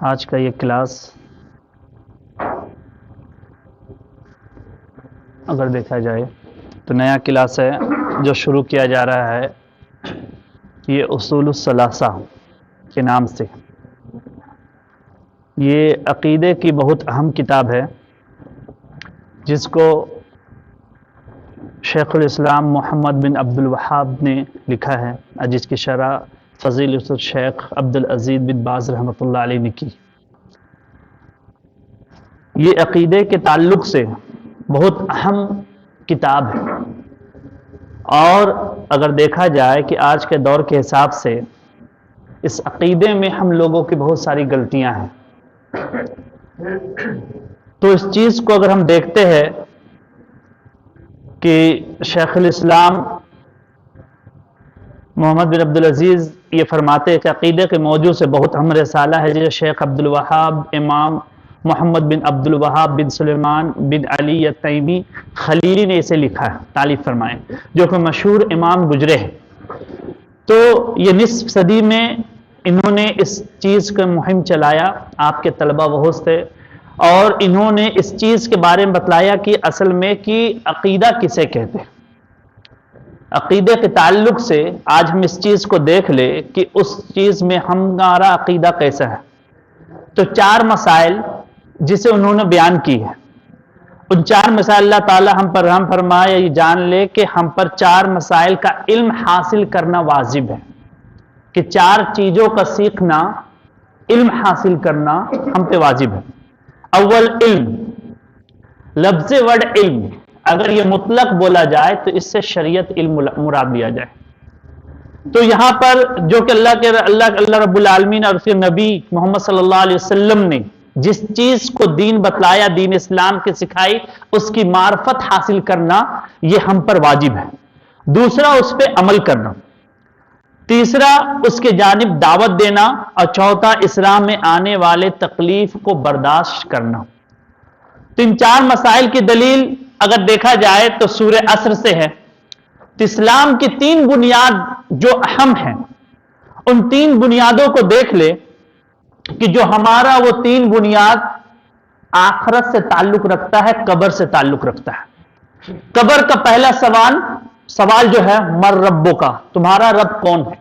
آج کا یہ کلاس اگر دیکھا جائے تو نیا کلاس ہے جو شروع کیا جا رہا ہے یہ اصول الثلاثہ کے نام سے. یہ عقیدے کی بہت اہم کتاب ہے جس کو شیخ الاسلام محمد بن عبد الوہاب نے لکھا ہے اور جس کی شرح فضیلۃ الشیخ عبد العزیز بن باز رحمۃ اللہ علیہ نے کی. یہ عقیدے کے تعلق سے بہت اہم کتاب ہے اور اگر دیکھا جائے کہ آج کے دور کے حساب سے اس عقیدے میں ہم لوگوں کی بہت ساری غلطیاں ہیں. تو اس چیز کو اگر ہم دیکھتے ہیں کہ شیخ الاسلام محمد بن عبد العزیز یہ فرماتے ہیں کہ عقیدے کے موضوع سے بہت اہم رسالہ ہے جو شیخ عبد الوہاب امام محمد بن عبد الوہاب بن سلیمان بن علی التیمی خلیلی نے اسے لکھا ہے، تالیف فرمائے، جو کہ مشہور امام گزرے ہیں. تو یہ نصف صدی میں انہوں نے اس چیز کا مہم چلایا، آپ کے طلبہ بہت تھے اور انہوں نے اس چیز کے بارے میں بتلایا کہ اصل میں کہ عقیدہ کسے کہتے ہیں. عقیدے کے تعلق سے آج ہم اس چیز کو دیکھ لیں کہ اس چیز میں ہمارا عقیدہ کیسا ہے. تو 4 مسائل جسے انہوں نے بیان کی ہے، ان 4 مسائل اللہ تعالی ہم پر رحم فرمائے، یہ جان لے کہ ہم پر 4 مسائل کا علم حاصل کرنا واجب ہے، کہ 4 چیزوں کا سیکھنا، علم حاصل کرنا ہم پہ واجب ہے. اول علم، لفظ ورڈ علم اگر یہ مطلق بولا جائے تو اس سے شریعت علم مراد لیا جائے. تو یہاں پر جو کہ اللہ رب العالمین اور اس کے نبی محمد صلی اللہ علیہ وسلم نے جس چیز کو دین بتلایا، دین اسلام کی سکھائی، اس کی معرفت حاصل کرنا یہ ہم پر واجب ہے. دوسرا اس پہ عمل کرنا، تیسرا اس کے جانب دعوت دینا، اور چوتھا اسلام میں آنے والے تکلیف کو برداشت کرنا. تو ان 4 مسائل کی دلیل اگر دیکھا جائے تو سورہ عصر سے ہے. تو اسلام کی 3 بنیاد جو اہم ہیں، ان 3 بنیادوں کو دیکھ لے کہ جو ہمارا وہ 3 بنیاد آخرت سے تعلق رکھتا ہے، قبر سے تعلق رکھتا ہے. قبر کا پہلا سوال جو ہے مر ربوں کا، تمہارا رب کون ہے.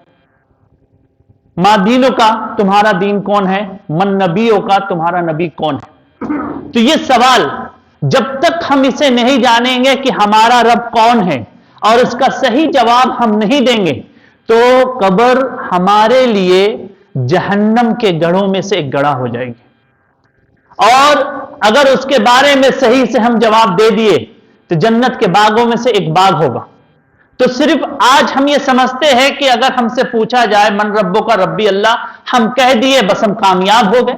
ما دینوں کا، تمہارا دین کون ہے. من نبیوں کا، تمہارا نبی کون ہے. تو یہ سوال جب تک ہم اسے نہیں جانیں گے کہ ہمارا رب کون ہے اور اس کا صحیح جواب ہم نہیں دیں گے تو قبر ہمارے لیے جہنم کے گڑھوں میں سے ایک گڑھا ہو جائے گی. اور اگر اس کے بارے میں صحیح سے ہم جواب دے دیے تو جنت کے باغوں میں سے ایک باغ ہوگا. تو صرف آج ہم یہ سمجھتے ہیں کہ اگر ہم سے پوچھا جائے من ربوں کا، ربی اللہ، ہم کہہ دیے بس ہم کامیاب ہو گئے.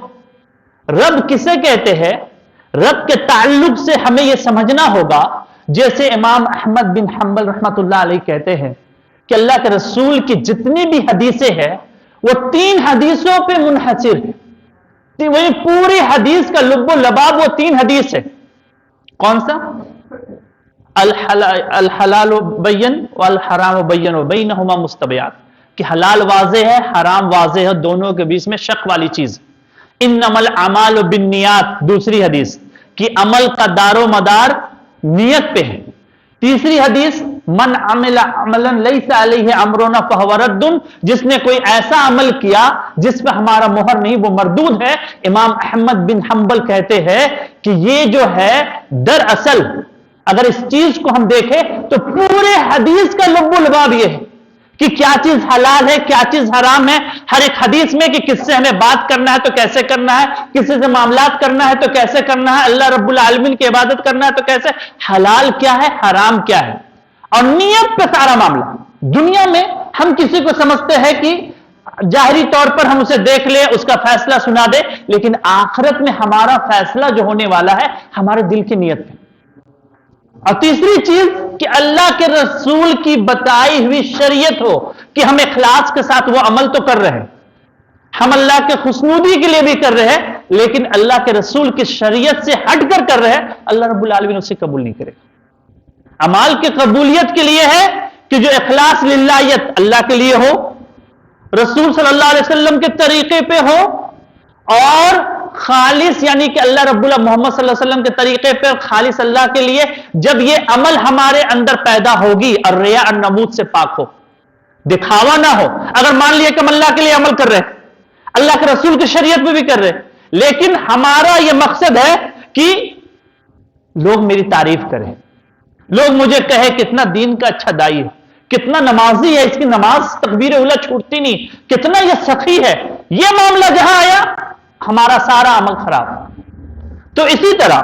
رب کسے کہتے ہیں؟ رب کے تعلق سے ہمیں یہ سمجھنا ہوگا، جیسے امام احمد بن حنبل رحمۃ اللہ علیہ کہتے ہیں کہ اللہ کے رسول کی جتنی بھی حدیثیں ہیں وہ 3 حدیثوں پہ منحصر ہے. وہی پوری حدیث کا لب و لباب وہ 3 حدیث ہے. کون سا؟ الحلال بین والحرام بین وبینہما مستبیات، کہ حلال واضح ہے، حرام واضح ہے، دونوں کے بیچ میں شک والی چیز. انما الاعمال بالنیات، دوسری حدیث، کہ عمل کا دار و مدار نیت پہ ہے. تیسری حدیث من عمل عملا لیس علیہ امرنا فہو رد، جس نے کوئی ایسا عمل کیا جس پہ ہمارا مہر نہیں وہ مردود ہے. امام احمد بن حنبل کہتے ہیں کہ یہ جو ہے دراصل اگر اس چیز کو ہم دیکھیں تو پورے حدیث کا لب و لباب یہ ہے کہ کیا چیز حلال ہے، کیا چیز حرام ہے. ہر ایک حدیث میں کہ کس سے ہمیں بات کرنا ہے تو کیسے کرنا ہے، کسی سے معاملات کرنا ہے تو کیسے کرنا ہے، اللہ رب العالمین کی عبادت کرنا ہے تو کیسے، حلال کیا ہے، حرام کیا ہے، اور نیت پہ سارا معاملہ. دنیا میں ہم کسی کو سمجھتے ہیں کہ ظاہری طور پر ہم اسے دیکھ لیں، اس کا فیصلہ سنا دے، لیکن آخرت میں ہمارا فیصلہ جو ہونے والا ہے ہمارے دل کی نیت پہ. اور تیسری چیز کہ اللہ کے رسول کی بتائی ہوئی شریعت ہو، کہ ہم اخلاص کے ساتھ وہ عمل تو کر رہے ہیں، ہم اللہ کے خوشنودی کے لیے بھی کر رہے ہیں، لیکن اللہ کے رسول کی شریعت سے ہٹ کر کر رہے ہیں، اللہ رب العالمین اسے قبول نہیں کرے گا. اعمال کی قبولیت کے لیے ہے کہ جو اخلاص للہیت اللہ کے لیے ہو، رسول صلی اللہ علیہ وسلم کے طریقے پہ ہو اور خالص یعنی کہ اللہ رب اللہ محمد صلی اللہ علیہ وسلم کے طریقے پر خالص اللہ کے لیے جب یہ عمل ہمارے اندر پیدا ہوگی اور ریا اور نمود سے پاک ہو، دکھاوا نہ ہو. اگر مان لیے کہ ہم اللہ کے لیے عمل کر رہے، اللہ کے رسول کی شریعت میں بھی کر رہے، لیکن ہمارا یہ مقصد ہے کہ لوگ میری تعریف کریں، لوگ مجھے کہے کتنا دین کا اچھا دائی ہے، کتنا نمازی ہے، اس کی نماز تکبیر اولیٰ چھوٹتی نہیں، کتنا یہ سخی ہے، یہ معاملہ جہاں آیا ہمارا سارا عمل خراب. تو اسی طرح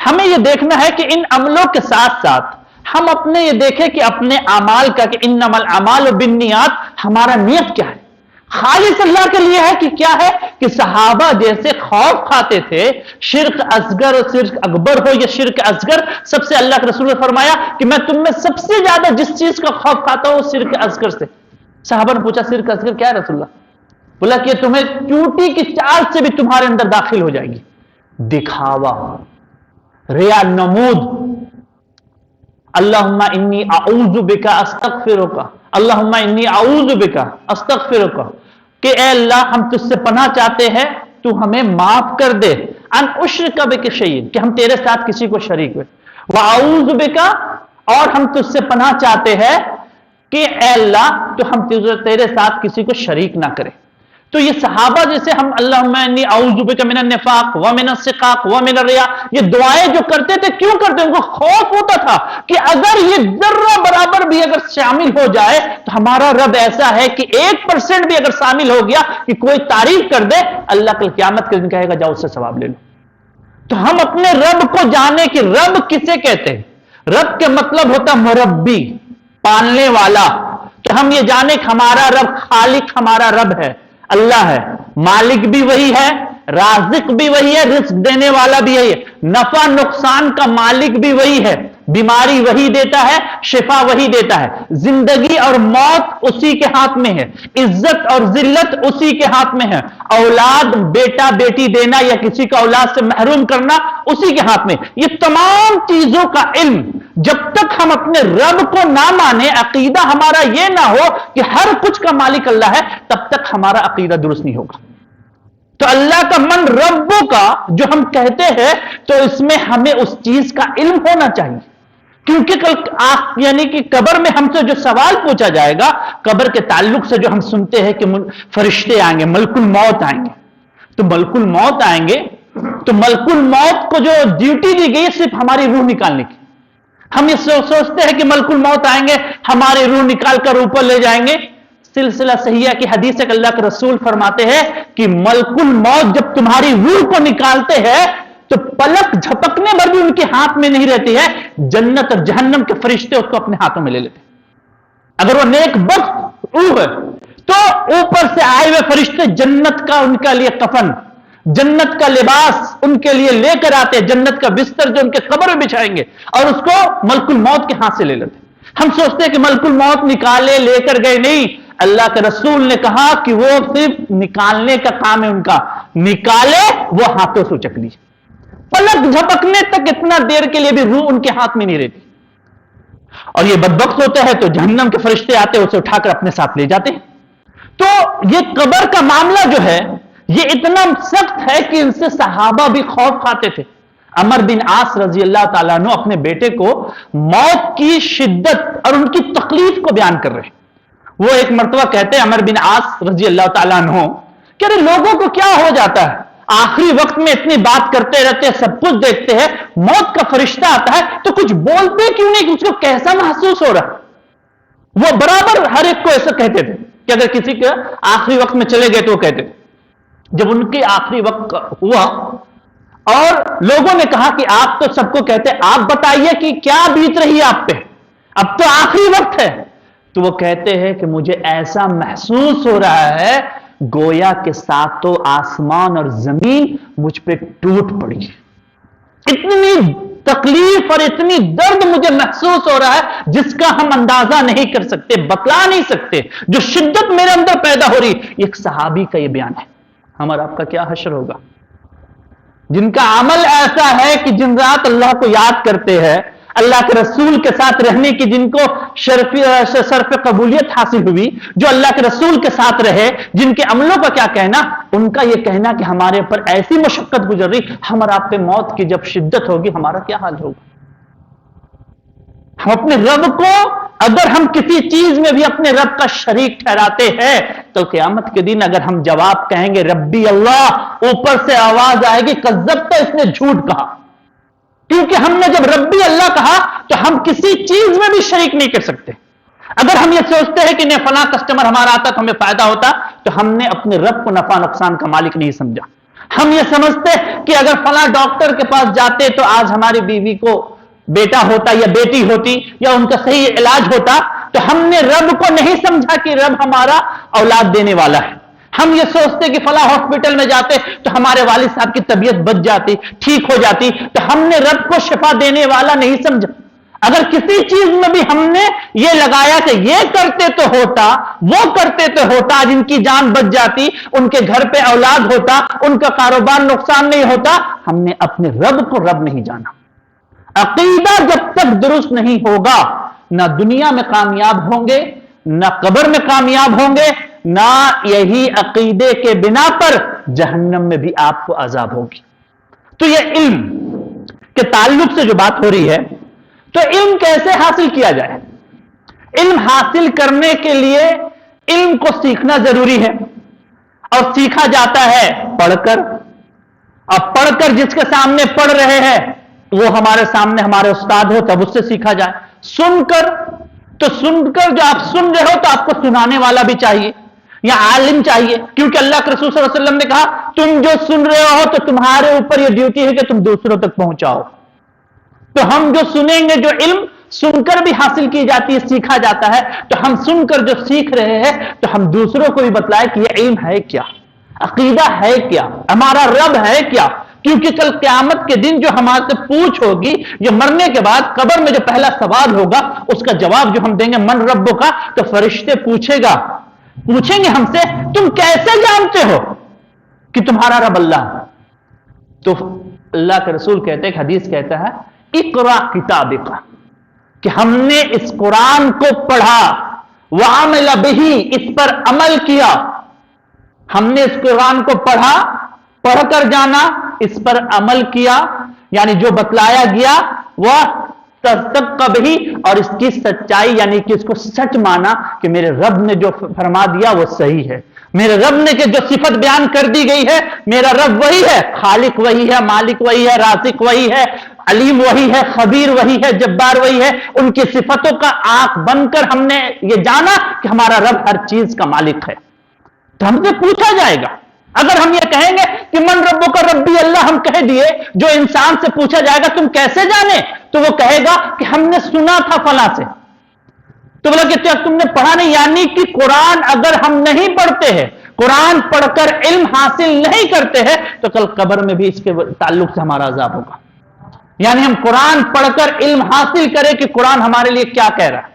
ہمیں یہ دیکھنا ہے کہ ان عملوں کے ساتھ ساتھ ہم اپنے یہ دیکھیں کہ اپنے اعمال کا کہ انما الاعمال بالنیات، ہمارا نیت کیا ہے، خالص اللہ کے لیے ہے کہ کیا ہے. کہ صحابہ جیسے خوف کھاتے تھے شرک اصغر اور شرک اکبر ہو یا شرک اصغر، سب سے اللہ کے رسول نے فرمایا کہ میں تم میں سب سے زیادہ جس چیز کا خوف کھاتا ہوں شرک اصغر سے. صحابہ نے پوچھا شرک اصغر کیا ہے رسول اللہ؟ بولا کہ تمہیں چوٹی کی چال سے بھی تمہارے اندر داخل ہو جائے گی، دکھاوا، ریا، نمود. اللہم انی اعوذ بک استغفرک، اللہم انی اعوذ بک استغفرک، کہ اے اللہ ہم تجھ سے پناہ چاہتے ہیں تو ہمیں معاف کر دے، ان اشرک بک شیئا، کہ ہم تیرے ساتھ کسی کو شریک ہوئے، واعوذ بک، اور ہم تجھ سے پناہ چاہتے ہیں کہ اے اللہ تو ہم تیرے ساتھ کسی کو شریک نہ کرے. تو یہ صحابہ جیسے ہم اللہم انی اعوذ بک من النفاق ومن الشقاق ومن الریا، یہ دعائیں جو کرتے تھے کیوں کرتے؟ ان کو خوف ہوتا تھا کہ اگر یہ ذرہ برابر بھی اگر شامل ہو جائے تو ہمارا رب ایسا ہے کہ 1% بھی اگر شامل ہو گیا کہ کوئی تعریف کر دے، اللہ کل قیامت کے دن کہے گا جاؤ اس سے ثواب لے لو. تو ہم اپنے رب کو جانے کہ رب کسے کہتے ہیں. رب کے مطلب ہوتا مربی، پالنے والا. تو ہم یہ جانے کہ ہمارا رب خالق، ہمارا رب ہے، اللہ ہے، مالک بھی وہی ہے، رازق بھی وہی ہے، رزق دینے والا بھی وہی ہے، نفع نقصان کا مالک بھی وہی ہے، بیماری وہی دیتا ہے، شفا وہی دیتا ہے، زندگی اور موت اسی کے ہاتھ میں ہے، عزت اور ذلت اسی کے ہاتھ میں ہے، اولاد بیٹا بیٹی دینا یا کسی کا اولاد سے محروم کرنا اسی کے ہاتھ میں. یہ تمام چیزوں کا علم جب تک ہم اپنے رب کو نہ مانیں، عقیدہ ہمارا یہ نہ ہو کہ ہر کچھ کا مالک اللہ ہے، تب تک ہمارا عقیدہ درست نہیں ہوگا. تو اللہ کا من ربوں کا جو ہم کہتے ہیں تو اس میں ہمیں اس چیز کا علم ہونا چاہیے، کیونکہ کل یعنی کہ قبر میں ہم سے جو سوال پوچھا جائے گا، قبر کے تعلق سے جو ہم سنتے ہیں کہ فرشتے آئیں گے، ملک الموت آئیں گے. تو ملک الموت آئیں گے تو ملک الموت کو جو ڈیوٹی دی گئی صرف ہماری روح نکالنے کی. ہم یہ سوچتے ہیں کہ ملک الموت آئیں گے ہماری روح نکال کر اوپر لے جائیں گے. سلسلہ صحیحہ کی حدیث ہے کہ اللہ کے رسول فرماتے ہیں کہ ملک الموت جب تمہاری روح کو نکالتے ہیں تو پلک جھپکنے بھر بھی ان کے ہاتھ میں نہیں رہتی ہے، جنت اور جہنم کے فرشتے اس کو اپنے ہاتھوں میں لے لیتے. اگر وہ نیک بخت روح ہے تو اوپر سے آئے ہوئے فرشتے جنت کا ان کے لیے کفن، جنت کا لباس ان کے لیے لے کر آتے، جنت کا بستر جو ان کے قبر میں بچھائیں گے اور اس کو ملک الموت کے ہاتھ سے لے لیتے. ہم سوچتے ہیں کہ ملک الموت نکالے لے کر گئے، نہیں. اللہ کے رسول نے کہا کہ وہ صرف نکالنے کا کام ہے ان کا، نکالے وہ ہاتھوں سے اچک لی، پلک جھپکنے تک اتنا دیر کے لیے بھی روح ان کے ہاتھ میں نہیں رہتی. اور یہ بدبخت ہوتا ہے تو جہنم کے فرشتے آتے اسے اٹھا کر اپنے ساتھ لے جاتے ہیں. تو یہ قبر کا معاملہ جو ہے یہ اتنا سخت ہے کہ ان سے صحابہ بھی خوف کھاتے تھے. عمر بن عاص رضی اللہ تعالیٰ عنہ اپنے بیٹے کو موت کی شدت اور ان کی تکلیف کو بیان کر رہے. وہ ایک مرتبہ کہتے ہیں عمر بن عاص رضی اللہ تعالیٰ عنہ کہ ارے لوگوں کو کیا ہو جاتا ہے، آخری وقت میں اتنی بات کرتے رہتے ہیں، سب کچھ دیکھتے ہیں، موت کا فرشتہ آتا ہے تو کچھ بولتے کیوں نہیں کہ اس کو کیسا محسوس ہو رہا. وہ برابر ہر ایک کو ایسا کہتے تھے کہ اگر کسی کے آخری وقت میں چلے گئے تو وہ کہتے تھے. جب ان کے آخری وقت ہوا اور لوگوں نے کہا کہ آپ تو سب کو کہتے، آپ بتائیے کہ کیا بیت رہی ہے آپ پہ، اب تو آخری وقت ہے. تو وہ کہتے ہیں کہ مجھے ایسا محسوس ہو رہا ہے گویا کے ساتوں آسمان اور زمین مجھ پہ ٹوٹ پڑی. اتنی تکلیف اور اتنی درد مجھے محسوس ہو رہا ہے جس کا ہم اندازہ نہیں کر سکتے، بتلا نہیں سکتے. جو شدت میرے اندر پیدا ہو رہی، ایک صحابی کا یہ بیان ہے. ہمارا آپ کا کیا حشر ہوگا جن کا عمل ایسا ہے کہ جن رات اللہ کو یاد کرتے ہیں، اللہ کے رسول کے ساتھ رہنے کی جن کو شرف قبولیت حاصل ہوئی، جو اللہ کے رسول کے ساتھ رہے، جن کے عملوں کا کیا کہنا. ان کا یہ کہنا کہ ہمارے اوپر ایسی مشقت گزر رہی، ہم اور آپ پہ موت کی جب شدت ہوگی ہمارا کیا حال ہوگا؟ ہم اپنے رب کو اگر ہم کسی چیز میں بھی اپنے رب کا شریک ٹھہراتے ہیں تو قیامت کے دن اگر ہم جواب کہیں گے ربی اللہ، اوپر سے آواز آئے گی کذبت، اس نے جھوٹ کہا، کیونکہ ہم نے جب ربی اللہ کہا تو ہم کسی چیز میں بھی شریک نہیں کر سکتے۔ اگر ہم یہ سوچتے ہیں کہ نہیں فلاں کسٹمر ہمارا آتا تو ہمیں فائدہ ہوتا، تو ہم نے اپنے رب کو نفع نقصان کا مالک نہیں سمجھا۔ ہم یہ سمجھتے کہ اگر فلاں ڈاکٹر کے پاس جاتے تو آج ہماری بیوی کو بیٹا ہوتا یا بیٹی ہوتی یا ان کا صحیح علاج ہوتا، تو ہم نے رب کو نہیں سمجھا کہ رب ہمارا اولاد دینے والا ہے۔ ہم یہ سوچتے کہ فلاں ہاسپٹل میں جاتے تو ہمارے والد صاحب کی طبیعت بچ جاتی، ٹھیک ہو جاتی، تو ہم نے رب کو شفا دینے والا نہیں سمجھا۔ اگر کسی چیز میں بھی ہم نے یہ لگایا کہ یہ کرتے تو ہوتا، وہ کرتے تو ہوتا، آج ان کی جان بچ جاتی، ان کے گھر پہ اولاد ہوتا، ان کا کاروبار نقصان نہیں ہوتا، ہم نے اپنے رب کو رب نہیں جانا۔ عقیدہ جب تک درست نہیں ہوگا نہ دنیا میں کامیاب ہوں گے، نہ قبر میں کامیاب ہوں گے، نہ یہی عقیدے کے بنا پر جہنم میں بھی آپ کو عذاب ہوگی۔ تو یہ علم کے تعلق سے جو بات ہو رہی ہے، تو علم کیسے حاصل کیا جائے؟ علم حاصل کرنے کے لیے علم کو سیکھنا ضروری ہے، اور سیکھا جاتا ہے پڑھ کر۔ اب پڑھ کر جس کے سامنے پڑھ رہے ہیں وہ ہمارے سامنے ہمارے استاد ہو تب اس سے سیکھا جائے۔ سن کر جو آپ سن رہے ہو تو آپ کو سنانے والا بھی چاہیے یا عالم چاہیے، کیونکہ اللہ کے رسول صلی اللہ علیہ وسلم نے کہا تم جو سن رہے ہو تو تمہارے اوپر یہ ڈیوٹی ہے کہ تم دوسروں تک پہنچاؤ۔ تو ہم جو سنیں گے، جو علم سن کر بھی حاصل کی جاتی ہے، سیکھا جاتا ہے، تو ہم سن کر جو سیکھ رہے ہیں تو ہم دوسروں کو بھی بتلائیں کہ یہ علم ہے کیا، عقیدہ ہے کیا، ہمارا رب ہے کیا۔ کیونکہ کل قیامت کے دن جو ہمارے سے پوچھ ہوگی، یہ مرنے کے بعد قبر میں جو پہلا سوال ہوگا اس کا جواب جو ہم دیں گے من ربک کا، تو فرشتے پوچھیں گے ہم سے تم کیسے جانتے ہو کہ تمہارا رب اللہ ہے؟ تو اللہ کے رسول کہتے ہیں، حدیث کہتا ہے اقرا کتابک، کہ ہم نے اس قرآن کو پڑھا، وعمل بہ، اس پر عمل کیا۔ ہم نے اس قرآن کو پڑھا، پڑھ کر جانا، اس پر عمل کیا، یعنی جو بتلایا گیا وہ تصدق بہ، اور اس کی سچائی یعنی کہ اس کو سچ مانا کہ میرے رب نے جو فرما دیا وہ صحیح ہے، میرے رب نے کہ جو صفت بیان کر دی گئی ہے، میرا رب وہی ہے، خالق وہی ہے، مالک وہی ہے، رازق وہی ہے، علیم وہی ہے، خبیر وہی ہے، جبار وہی ہے۔ ان کی صفتوں کا آنکھ بن کر ہم نے یہ جانا کہ ہمارا رب ہر چیز کا مالک ہے۔ تو ہم سے پوچھا جائے گا، اگر ہم یہ کہیں گے کہ من ربک ربی اللہ ہم کہہ دیے، جو انسان سے پوچھا جائے گا تم کیسے جانے، تو وہ کہے گا کہ ہم نے سنا تھا فلاں سے۔ تو بولا کہ تم نے پڑھا نہیں، یعنی کہ قرآن اگر ہم نہیں پڑھتے ہیں، قرآن پڑھ کر علم حاصل نہیں کرتے ہیں، تو کل قبر میں بھی اس کے تعلق سے ہمارا عذاب ہوگا۔ یعنی ہم قرآن پڑھ کر علم حاصل کریں کہ قرآن ہمارے لیے کیا کہہ رہا ہے۔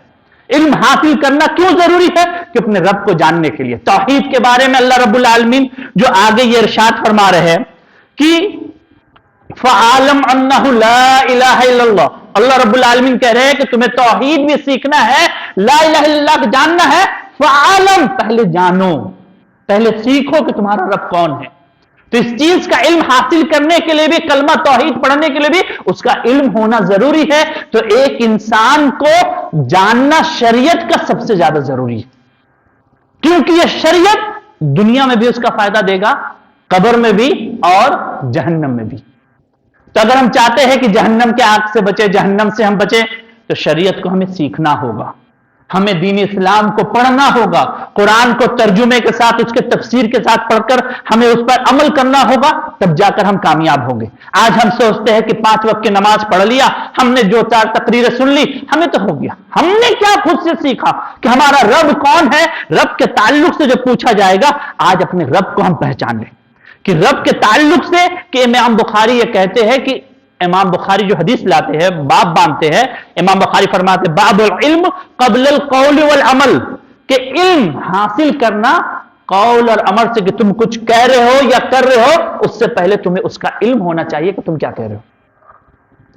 علم حاصل کرنا کیوں ضروری ہے؟ کہ اپنے رب کو جاننے کے لیے۔ توحید کے بارے میں اللہ رب العالمین جو آگے یہ ارشاد فرما رہے ہیں کہ فَعَالَمْ أَنَّهُ لَا إِلَهَ إِلَّا اللَّهُ، اللہ رب العالمین کہہ رہے ہیں کہ تمہیں توحید بھی سیکھنا ہے، لا الہ الا اللہ کو جاننا ہے۔ فَعَالَمْ، پہلے جانو، پہلے سیکھو کہ تمہارا رب کون ہے۔ تو اس چیز کا علم حاصل کرنے کے لیے بھی، کلمہ توحید پڑھنے کے لیے بھی اس کا علم ہونا ضروری ہے۔ تو ایک انسان کو جاننا شریعت کا سب سے زیادہ ضروری ہے، کیونکہ یہ شریعت دنیا میں بھی اس کا فائدہ دے گا، قبر میں بھی اور جہنم میں بھی۔ تو اگر ہم چاہتے ہیں کہ جہنم کے آگ سے بچے، جہنم سے ہم بچیں، تو شریعت کو ہمیں سیکھنا ہوگا، ہمیں دین اسلام کو پڑھنا ہوگا، قرآن کو ترجمے کے ساتھ، اس کے تفسیر کے ساتھ پڑھ کر ہمیں اس پر عمل کرنا ہوگا، تب جا کر ہم کامیاب ہوں گے۔ آج ہم سوچتے ہیں کہ 5 وقت کی نماز پڑھ لیا، ہم نے جو 4 تقریریں سن لی، ہمیں تو ہو گیا۔ ہم نے کیا خود سے سیکھا کہ ہمارا رب کون ہے؟ رب کے تعلق سے جو پوچھا جائے گا، آج اپنے رب کو ہم پہچان لیں کہ رب کے تعلق سے، کہ امام بخاری یہ کہتے ہیں کہ امام بخاری جو حدیث لاتے ہیں، باب باندھتے ہیں، امام بخاری فرماتے باب العلم قبل القول والعمل، کہ علم حاصل کرنا قول اور عمل سے، کہ تم کچھ کہہ رہے ہو یا کر رہے ہو اس سے پہلے تمہیں اس کا علم ہونا چاہیے کہ تم کیا کہہ رہے ہو۔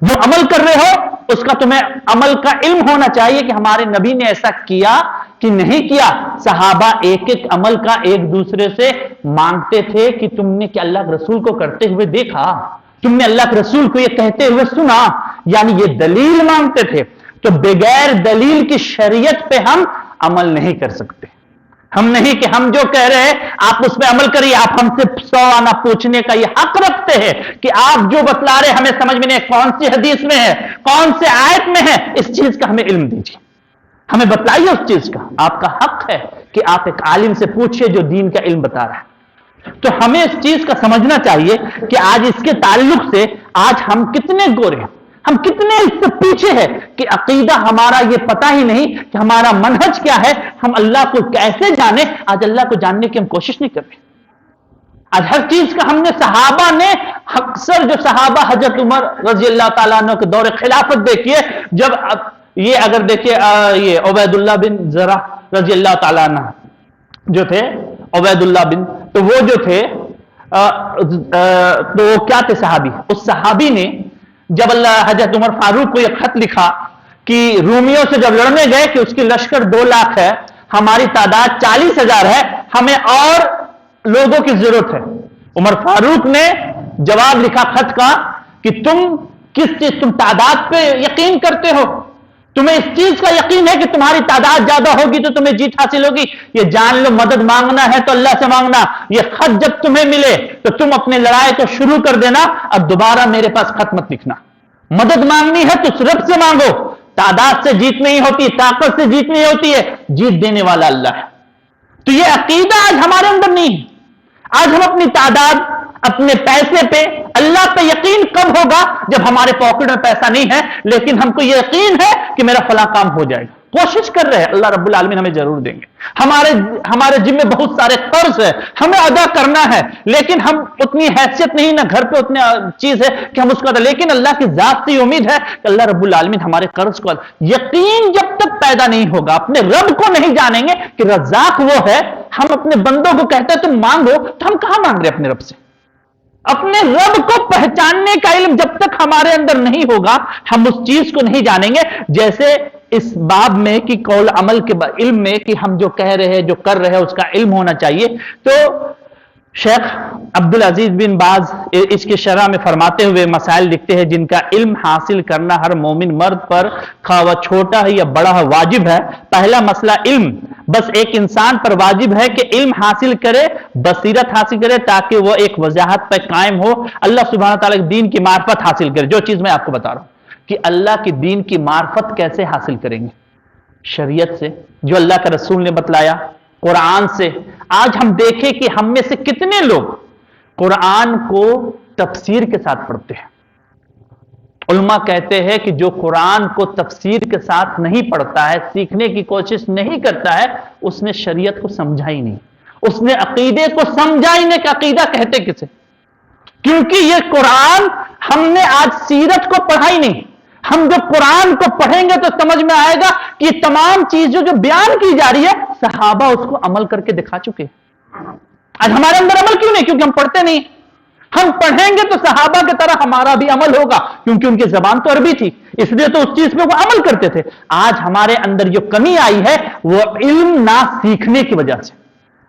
جو عمل کر رہے ہو اس کا تمہیں عمل کا علم ہونا چاہیے کہ ہمارے نبی نے ایسا کیا کہ نہیں کیا؟ صحابہ ایک ایک عمل کا ایک دوسرے سے مانگتے تھے کہ تم نے کیا اللہ کے رسول کو کرتے ہوئے دیکھا، تم نے اللہ کے رسول کو یہ کہتے ہوئے سنا، یعنی یہ دلیل مانگتے تھے۔ تو بغیر دلیل کی شریعت پہ ہم عمل نہیں کر سکتے۔ ہم نہیں کہ ہم جو کہہ رہے ہیں آپ اس پہ عمل کریے، آپ ہم سے 100 آنا پوچھنے کا یہ حق رکھتے ہیں کہ آپ جو بتلا رہے ہمیں سمجھ میں نہیں، کون سی حدیث میں ہے، کون سے آیت میں ہے، اس چیز کا ہمیں علم دیجیے، ہمیں بتلائیے اس چیز کا۔ آپ کا حق ہے کہ آپ ایک عالم سے پوچھئے جو دین کا علم بتا رہا ہے۔ تو ہمیں اس چیز کا سمجھنا چاہیے کہ آج اس کے تعلق سے آج ہم کتنے گورے ہیں، ہم کتنے اس سے پیچھے ہیں کہ عقیدہ ہمارا یہ پتہ ہی نہیں کہ ہمارا منہج کیا ہے، ہم اللہ کو کیسے جانیں۔ آج اللہ کو جاننے کی ہم کوشش نہیں کر رہے۔ آج ہر چیز کا ہم نے صحابہ نے اکثر جو صحابہ حضرت عمر رضی اللہ تعالیٰ عنہ کے دور خلافت دیکھیے، جب یہ اگر دیکھیے یہ عبید اللہ بن زرع رضی اللہ تعالیٰ عنہ جو تھے، عبید اللہ بن، تو وہ جو تھے تو وہ کیا تھے؟ صحابی۔ اس صحابی نے جب اللہ حضرت عمر فاروق کو یہ خط لکھا کہ رومیوں سے جب لڑنے گئے کہ اس کی لشکر 2 لاکھ ہے، ہماری تعداد 40,000 ہے، ہمیں اور لوگوں کی ضرورت ہے۔ عمر فاروق نے جواب لکھا خط کا کہ تم تعداد پہ یقین کرتے ہو، تمہیں اس چیز کا یقین ہے کہ تمہاری تعداد زیادہ ہوگی تو تمہیں جیت حاصل ہوگی، یہ جان لو مدد مانگنا ہے تو اللہ سے مانگنا، یہ خط جب تمہیں ملے تو تم اپنے لڑائی کو شروع کر دینا اور دوبارہ میرے پاس خط مت لکھنا۔ مدد مانگنی ہے تو رب سے مانگو، تعداد سے جیت نہیں ہوتی، طاقت سے جیت نہیں ہوتی ہے، جیت دینے والا اللہ ہے۔ تو یہ عقیدہ آج ہمارے اندر نہیں ہے۔ آج ہم اپنی تعداد، اپنے پیسے پہ، اللہ پہ یقین کب ہوگا؟ جب ہمارے پاکٹ میں پیسہ نہیں ہے لیکن ہم کو یہ یقین ہے کہ میرا فلاں کام ہو جائے گا، کوشش کر رہے ہیں، اللہ رب العالمین ہمیں ضرور دیں گے۔ ہمارے ذمہ بہت سارے قرض ہے، ہمیں ادا کرنا ہے، لیکن ہم اتنی حیثیت نہیں، نہ گھر پہ اتنی چیز ہے کہ ہم اس کو ادا، لیکن اللہ کی ذات سے امید ہے کہ اللہ رب العالمین ہمارے قرض کو یقین جب تک پیدا نہیں ہوگا، اپنے رب کو نہیں جانیں گے کہ رزاق وہ ہے، ہم اپنے بندوں کو کہتے ہیں تم مانگو، تو ہم کہاں مانگ رہے اپنے رب سے؟ اپنے رب کو پہچاننے کا علم جب تک ہمارے اندر نہیں ہوگا ہم اس چیز کو نہیں جانیں گے۔ جیسے اس باب میں کہ قول عمل کے علم میں کہ ہم جو کہہ رہے ہیں، جو کر رہے ہیں، اس کا علم ہونا چاہیے۔ تو شیخ عبدالعزیز بن باز اس کی شرح میں فرماتے ہوئے مسائل لکھتے ہیں جن کا علم حاصل کرنا ہر مومن مرد پر خواہ وہ چھوٹا ہے یا بڑا ہے واجب ہے۔ پہلا مسئلہ علم، بس ایک انسان پر واجب ہے کہ علم حاصل کرے، بصیرت حاصل کرے تاکہ وہ ایک وضاحت پر قائم ہو، اللہ سبحانہ تعالیٰ کے دین کی معرفت حاصل کرے۔ جو چیز میں آپ کو بتا رہا ہوں کہ اللہ کی دین کی معرفت کیسے حاصل کریں گے؟ شریعت سے، جو اللہ کا رسول نے بتلایا، قرآن سے۔ آج ہم دیکھیں کہ ہم میں سے کتنے لوگ قرآن کو تفسیر کے ساتھ پڑھتے ہیں۔ علماء کہتے ہیں کہ جو قرآن کو تفسیر کے ساتھ نہیں پڑھتا ہے، سیکھنے کی کوشش نہیں کرتا ہے، اس نے شریعت کو سمجھا ہی نہیں، اس نے عقیدے کو سمجھا ہی نہیں کہ عقیدہ کہتے کسے، کیونکہ یہ قرآن ہم نے آج سیرت کو پڑھا ہی نہیں۔ ہم جب قرآن کو پڑھیں گے تو سمجھ میں آئے گا کہ یہ تمام چیزیں جو بیان کی جا رہی ہے صحابہ اس کو عمل کر کے دکھا چکے۔ آج ہمارے اندر عمل کیوں نہیں؟ کیونکہ ہم پڑھتے نہیں۔ ہم پڑھیں گے تو صحابہ کی طرح ہمارا بھی عمل ہوگا، کیونکہ ان کی زبان تو عربی تھی، اس لیے تو اس چیز پہ وہ عمل کرتے تھے۔ آج ہمارے اندر جو کمی آئی ہے وہ علم نہ سیکھنے کی وجہ سے۔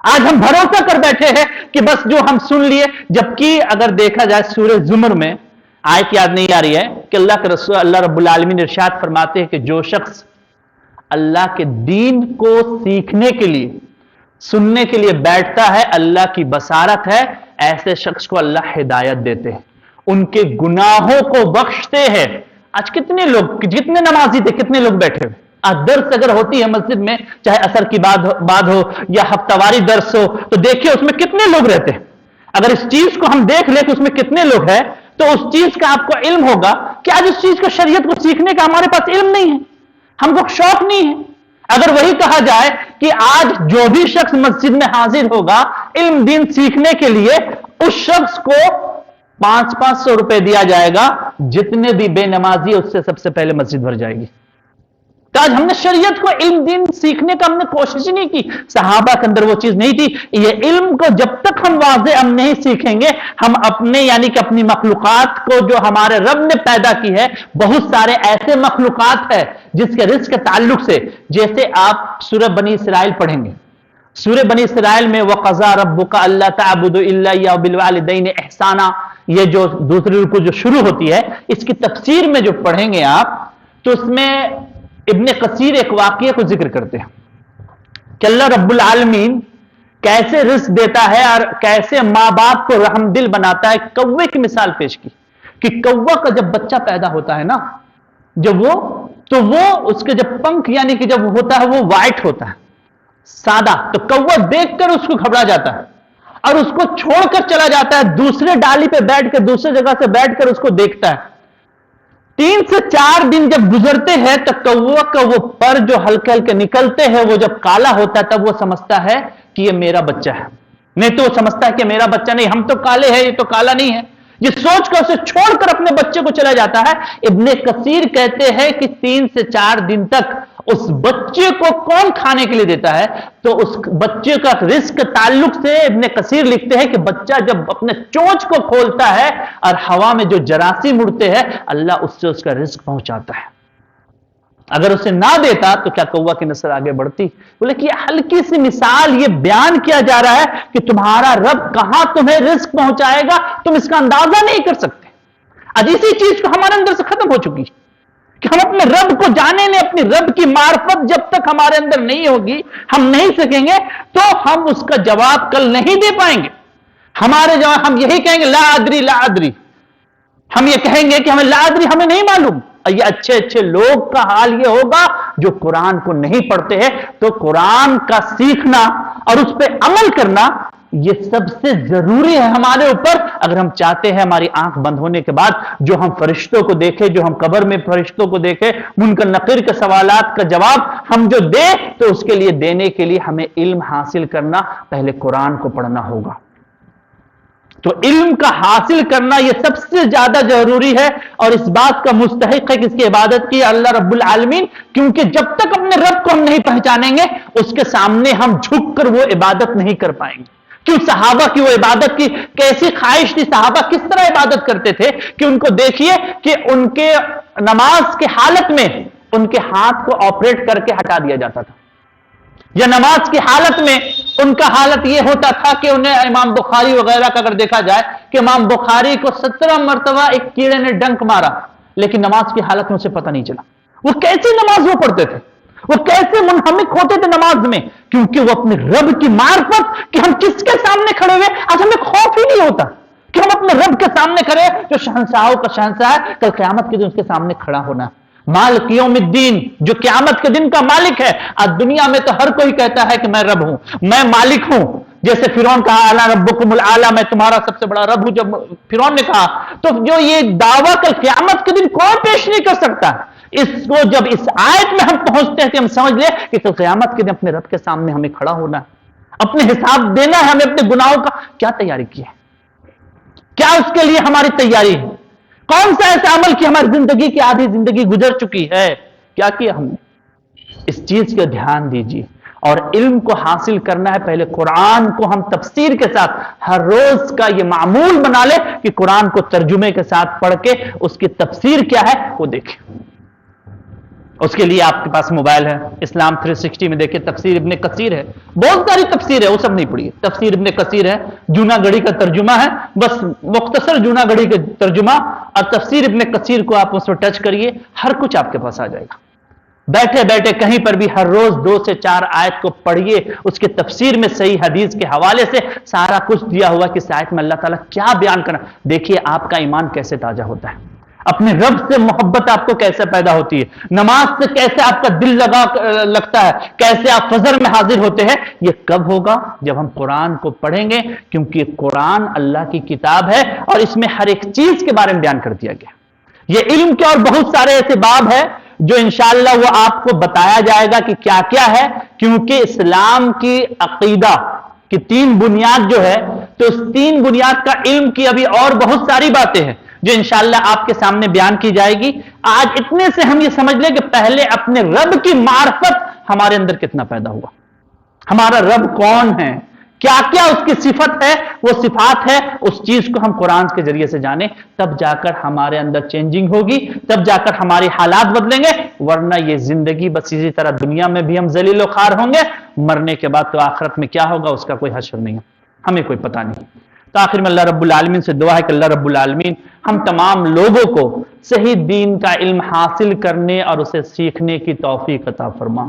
آج ہم بھروسہ کر بیٹھے ہیں کہ بس جو ہم سن لیے، جبکہ اگر دیکھا جائے سورہ زمر میں آیت یاد نہیں آ رہی ہے کہ اللہ کے رسول اللہ رب العالمین ارشاد فرماتے ہیں کہ جو شخص اللہ کے دین کو سیکھنے کے لیے، سننے کے لیے بیٹھتا ہے، اللہ کی بصارت ہے، ایسے شخص کو اللہ ہدایت دیتے ہیں، ان کے گناہوں کو بخشتے ہیں۔ آج کتنے لوگ، جتنے نمازی تھے، کتنے لوگ بیٹھے ہوئے؟ آج درس اگر ہوتی ہے مسجد میں، چاہے عصر کی بعد ہو یا ہفتہ واری درس ہو، تو دیکھیے اس میں کتنے لوگ رہتے ہیں۔ اگر اس چیز کو ہم دیکھ لیں کہ اس میں کتنے لوگ ہیں تو اس چیز کا آپ کو علم ہوگا کہ آج اس چیز کو، شریعت کو سیکھنے کا ہمارے پاس علم نہیں ہے، ہم کو شوق نہیں ہے۔ اگر وہی کہا جائے کہ آج جو بھی شخص مسجد میں حاضر ہوگا علم دین سیکھنے کے لیے، اس شخص کو 500 روپے دیا جائے گا، جتنے بھی بے نمازی اس سے سب سے پہلے مسجد بھر جائے گی۔ تو آج ہم نے شریعت کو علم دین سیکھنے کا ہم نے کوشش نہیں کی. صحابہ کے اندر وہ چیز نہیں تھی. یہ علم کو جب تک ہم واضح ہم نہیں سیکھیں گے, ہم اپنے یعنی کہ اپنی مخلوقات کو جو ہمارے رب نے پیدا کی ہے, بہت سارے ایسے مخلوقات ہیں جس کے رزق کے تعلق سے, جیسے آپ سورہ بنی اسرائیل پڑھیں گے, سورہ بنی اسرائیل میں وَقَضَىٰ رَبُّكَ أَلَّا تَعْبُدُوا إِلَّا إِيَّاهُ وَبِالْوَالِدَيْنِ إِحْسَانًا, یہ جو دوسری رکوع جو شروع ہوتی ہے, اس کی تفسیر میں جو پڑھیں گے آپ, تو اس میں ابن کثیر ایک واقعے کو ذکر کرتے ہیں کہ اللہ رب العالمین کیسے رزق دیتا ہے اور کیسے ماں باپ کو رحم دل بناتا ہے. کوے کی مثال پیش کی کہ کوا کا جب بچہ پیدا ہوتا ہے نا, جب وہ اس کے جب پنکھ یعنی کہ جب ہوتا ہے وہ وائٹ ہوتا ہے, سادہ, تو کوا دیکھ کر اس کو گھبرا جاتا ہے اور اس کو چھوڑ کر چلا جاتا ہے, دوسرے ڈالی پہ بیٹھ کر دوسرے جگہ سے بیٹھ کر اس کو دیکھتا ہے. 3 سے 4 دن جب گزرتے ہیں تو کوا کا وہ پر جو ہلکے ہلکے نکلتے ہیں وہ جب کالا ہوتا ہے, تب وہ سمجھتا ہے کہ یہ میرا بچہ ہے. نہیں تو وہ سمجھتا ہے کہ میرا بچہ نہیں, ہم تو کالے ہیں, یہ تو کالا نہیں ہے. یہ سوچ کر اسے چھوڑ کر اپنے بچے کو چلا جاتا ہے. ابن کثیر کہتے ہیں کہ 3 سے 4 دن تک اس بچے کو کون کھانے کے لیے دیتا ہے, تو اس بچے کا رزق تعلق سے ابن کثیر لکھتے ہیں کہ بچہ جب اپنے چونچ کو کھولتا ہے اور ہوا میں جو جراثیم اڑتے ہیں, اللہ اس سے اس کا رزق پہنچاتا ہے. اگر اسے نہ دیتا تو کیا کوا کی نسل آگے بڑھتی؟ بولے کہ یہ ہلکی سی مثال یہ بیان کیا جا رہا ہے کہ تمہارا رب کہاں تمہیں رزق پہنچائے گا, تم اس کا اندازہ نہیں کر سکتے. آج اسی چیز کو ہمارے اندر سے ختم ہو چکی کہ ہم اپنے رب کو جانے نہیں, اپنی رب کی معرفت جب تک ہمارے اندر نہیں ہوگی, ہم نہیں سکیں گے, تو ہم اس کا جواب کل نہیں دے پائیں گے. ہمارے جواب ہم یہی کہیں گے لا ادری لا ادری, ہم یہ کہیں گے کہ ہمیں لا ادری, ہمیں نہیں معلوم. یہ اچھے اچھے لوگ کا حال یہ ہوگا جو قرآن کو نہیں پڑھتے ہیں. تو قرآن کا سیکھنا اور اس پہ عمل کرنا یہ سب سے ضروری ہے ہمارے اوپر, اگر ہم چاہتے ہیں ہماری آنکھ بند ہونے کے بعد جو ہم فرشتوں کو دیکھیں, جو ہم قبر میں فرشتوں کو دیکھیں, منکر نکیر کے سوالات کا جواب ہم جو دیں, تو اس کے لیے دینے کے لیے ہمیں علم حاصل کرنا, پہلے قرآن کو پڑھنا ہوگا. تو علم کا حاصل کرنا یہ سب سے زیادہ ضروری ہے, اور اس بات کا مستحق ہے کہ اس کی عبادت کی اللہ رب العالمین, کیونکہ جب تک اپنے رب کو ہم نہیں پہچانیں گے اس کے سامنے ہم جھک کر وہ عبادت نہیں کر پائیں گے. کیوں صحابہ کی وہ عبادت کی کیسی خواہش تھی, صحابہ کس طرح عبادت کرتے تھے کہ ان کو دیکھیے کہ ان کے نماز کی حالت میں ان کے ہاتھ کو آپریٹ کر کے ہٹا دیا جاتا تھا, یا نماز کی حالت میں ان کا حالت یہ ہوتا تھا کہ انہیں امام بخاری وغیرہ کا اگر دیکھا جائے کہ امام بخاری کو 17 مرتبہ ایک کیڑے نے ڈنک مارا, لیکن نماز کی حالت میں اسے پتہ نہیں چلا. وہ کیسی نماز وہ پڑھتے تھے, وہ کیسے منہمک ہوتے تھے نماز میں, کیونکہ وہ اپنے رب کی معرفت کہ ہم کس کے سامنے کھڑے ہوئے, آج ہمیں خوف ہی نہیں ہوتا کہ ہم اپنے رب کے سامنے کھڑے جو شہنشاہوں کا شہنشاہ ہے, کل قیامت کے دن اس کے سامنے کھڑا ہونا. مالک یوم الدین, جو قیامت کے دن کا مالک ہے. آج دنیا میں تو ہر کوئی کہتا ہے کہ میں رب ہوں, میں مالک ہوں, جیسے فرعون کہا انا ربکم الاعلی, میں تمہارا سب سے بڑا رب ہوں جب فرعون نے کہا, تو جو یہ دعویٰ کل قیامت کے دن کوئی پیش نہیں کر سکتا. اس کو جب اس آیت میں ہم پہنچتے ہیں کہ ہم سمجھ لیں کہ کل قیامت کے دن اپنے رب کے سامنے ہمیں کھڑا ہونا ہے, اپنے حساب دینا ہے, ہمیں اپنے گناہوں کا کیا تیاری کی ہے, کیا اس کے لیے ہماری تیاری ہے, کون سا ایسا عمل کی ہماری زندگی کی آدھی زندگی گزر چکی ہے, کیا کیا ہم نے. اس چیز کا دھیان دیجیے. اور علم کو حاصل کرنا ہے, پہلے قرآن کو ہم تفسیر کے ساتھ ہر روز کا یہ معمول بنا لے کہ قرآن کو ترجمے کے ساتھ پڑھ کے اس کی تفسیر کیا ہے وہ دیکھیں. اس کے لیے آپ کے پاس موبائل ہے, اسلام 360 میں دیکھیں, تفسیر ابن کثیر ہے, بہت ساری تفسیر ہے, وہ سب نہیں پڑھیے. تفسیر ابن کثیر ہے, جونا گڑھی کا ترجمہ ہے, بس مختصر جونا گڑھی کا ترجمہ, اور تفسیر ابن کثیر کو آپ اس پر ٹچ کریے, ہر کچھ آپ کے پاس آ جائے گا. بیٹھے بیٹھے کہیں پر بھی ہر روز 2 سے 4 آیت کو پڑھیے, اس کے تفسیر میں صحیح حدیث کے حوالے سے سارا کچھ دیا ہوا کہ اس آیت میں اللہ تعالیٰ کیا بیان کرنا. دیکھیے آپ کا ایمان کیسے تازہ ہوتا ہے, اپنے رب سے محبت آپ کو کیسے پیدا ہوتی ہے, نماز سے کیسے آپ کا دل لگتا ہے, کیسے آپ فجر میں حاضر ہوتے ہیں. یہ کب ہوگا؟ جب ہم قرآن کو پڑھیں گے, کیونکہ قرآن اللہ کی کتاب ہے اور اس میں ہر ایک چیز کے بارے میں بیان کر دیا گیا. یہ علم کے اور بہت سارے ایسے باب ہیں جو انشاءاللہ وہ آپ کو بتایا جائے گا کہ کیا کیا ہے, کیونکہ اسلام کی عقیدہ کی 3 بنیاد جو ہے, تو اس 3 بنیاد کا علم کی ابھی اور بہت ساری باتیں ہیں جو انشاءاللہ آپ کے سامنے بیان کی جائے گی. آج اتنے سے ہم یہ سمجھ لیں کہ پہلے اپنے رب کی معرفت ہمارے اندر کتنا پیدا ہوا، ہمارا رب کون ہے، کیا کیا اس کی صفت ہے، وہ صفات ہے، اس چیز کو ہم قرآن کے ذریعے سے جانیں، تب جا کر ہمارے اندر چینجنگ ہوگی، تب جا کر ہماری حالات بدلیں گے، ورنہ یہ زندگی بس اسی طرح دنیا میں بھی ہم ذلیل و خوار ہوں گے، مرنے کے بعد تو آخرت میں کیا ہوگا اس کا کوئی حشر نہیں ہے، ہمیں کوئی پتہ نہیں۔ تو آخر میں اللہ رب العالمین سے دعا ہے کہ اللہ رب العالمین ہم تمام لوگوں کو صحیح دین کا علم حاصل کرنے اور اسے سیکھنے کی توفیق عطا فرما۔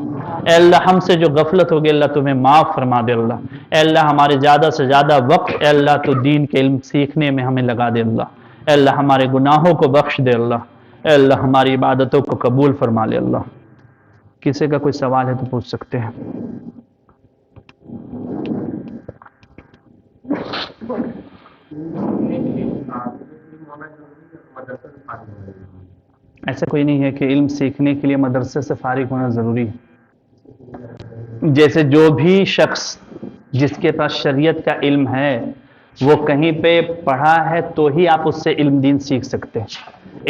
اے اللہ ہم سے جو غفلت ہوگی اللہ تمہیں معاف فرما دے اللہ۔ اے اللہ ہمارے زیادہ سے زیادہ وقت اے اللہ تو دین کے علم سیکھنے میں ہمیں لگا دے اللہ۔ اے اللہ ہمارے گناہوں کو بخش دے اللہ۔ اے اللہ ہماری عبادتوں کو قبول فرما لے اللہ۔ کسی کا کوئی سوال ہے تو پوچھ سکتے ہیں۔ ایسا کوئی نہیں ہے کہ علم سیکھنے کے لیے مدرسے سے فارغ ہونا ضروری ہے۔ جیسے جو بھی شخص جس کے پاس شریعت کا علم ہے وہ کہیں پہ پڑھا ہے تو ہی آپ اس سے علم دین سیکھ سکتے ہیں۔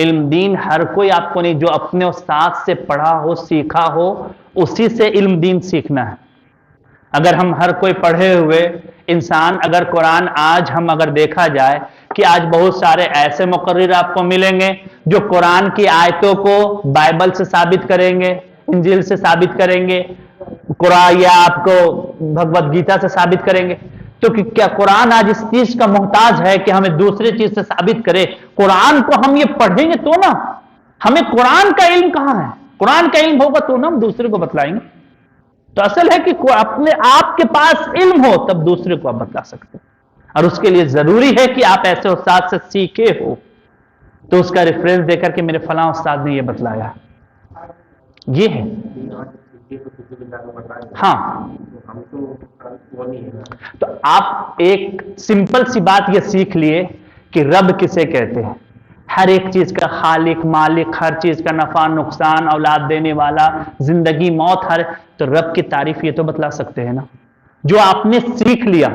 علم دین ہر کوئی آپ کو نہیں، جو اپنے استاد سے پڑھا ہو سیکھا ہو اسی سے علم دین سیکھنا ہے۔ اگر ہم ہر کوئی پڑھے ہوئے انسان، اگر قرآن آج ہم اگر دیکھا جائے کہ آج بہت سارے ایسے مقرر آپ کو ملیں گے جو قرآن کی آیتوں کو بائبل سے ثابت کریں گے، انجیل سے ثابت کریں گے، قرآن یا آپ کو بھگوت گیتا سے ثابت کریں گے، تو کیا قرآن آج اس چیز کا محتاج ہے کہ ہمیں دوسری چیز سے ثابت کرے؟ قرآن کو ہم یہ پڑھیں گے تو نا، ہمیں قرآن کا علم کہاں ہے؟ قرآن کا علم ہوگا تو نا ہم دوسرے کو بتلائیں گے۔ تو اصل ہے کہ اپنے آپ کے پاس علم ہو تب دوسرے کو آپ بتلا سکتے ہیں، اور اس کے لیے ضروری ہے کہ آپ ایسے استاد سے سیکھے ہو تو اس کا ریفرنس دے کر کہ میرے فلاں استاد نے یہ بتلایا، یہ ہے۔ ہاں تو آپ ایک سمپل سی بات یہ سیکھ لیے کہ رب کسے کہتے ہیں، ہر ایک چیز کا خالق، مالک، ہر چیز کا نفع نقصان، اولاد دینے والا، زندگی موت، ہر تو رب کی تعریف یہ تو بتلا سکتے ہیں نا، جو آپ نے سیکھ لیا۔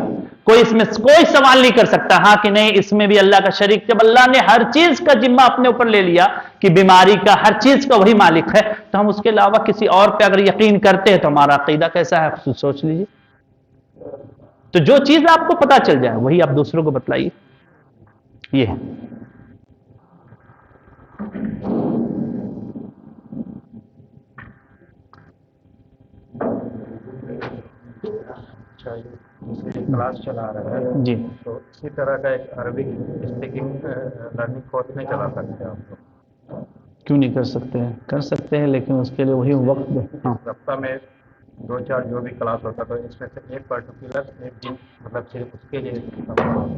کوئی اس میں کوئی سوال نہیں کر سکتا ہاں کہ نہیں اس میں بھی اللہ کا شریک، جب اللہ نے ہر چیز کا ذمہ اپنے اوپر لے لیا کہ بیماری کا ہر چیز کا وہی مالک ہے، تو ہم اس کے علاوہ کسی اور پہ اگر یقین کرتے ہیں تو ہمارا عقیدہ کیسا ہے سوچ لیجیے۔ تو جو چیز آپ کو پتا چل جائے وہی آپ دوسروں کو بتلائیے، یہ ہے۔ کلاس چلا رہا ہے جی، تو اسی طرح کا ایک عربک اسپیکنگ لرننگ کورس نہیں چلا سکتے آپ لوگ؟ کیوں نہیں کر سکتے ہیں؟ کر سکتے ہیں، لیکن اس کے لیے وہی وقت دو۔ ہاں ہفتہ میں 2-4 جو بھی کلاس ہوتا تو اس میں سے ایک پرٹیکولر ایک دن مطلب صرف اس کے لیے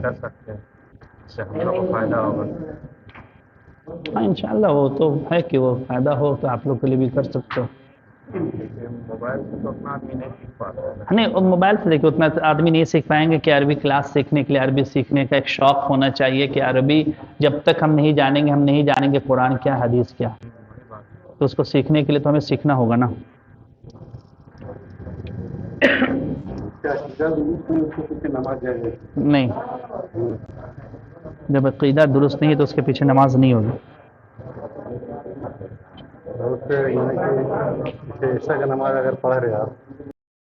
کر سکتے ہیں، اس سے ہم لوگ کو فائدہ ہوگا۔ ہاں انشاءاللہ وہ تو ہے کہ وہ فائدہ ہو تو آپ لوگ کے لیے بھی کر سکتے ہو۔ موبائل سے تو اتنا آدمی نہیں سیکھ پاتا ہے۔ نہیں موبائل سے دیکھیں اتنا آدمی نہیں سیکھ پائیں گے کہ عربی کلاس سیکھنے کے لیے عربی سیکھنے کا ایک شوق ہونا چاہیے کہ عربی جب تک ہم نہیں جانیں گے قرآن کیا حدیث کیا، تو اس کو سیکھنے کے لیے تو ہمیں سیکھنا ہوگا نا۔ نہیں، جب عقیدہ درست نہیں ہے تو اس کے پیچھے نماز نہیں ہوگی۔ ایسا کا نماز اگر پڑھ رہے آپ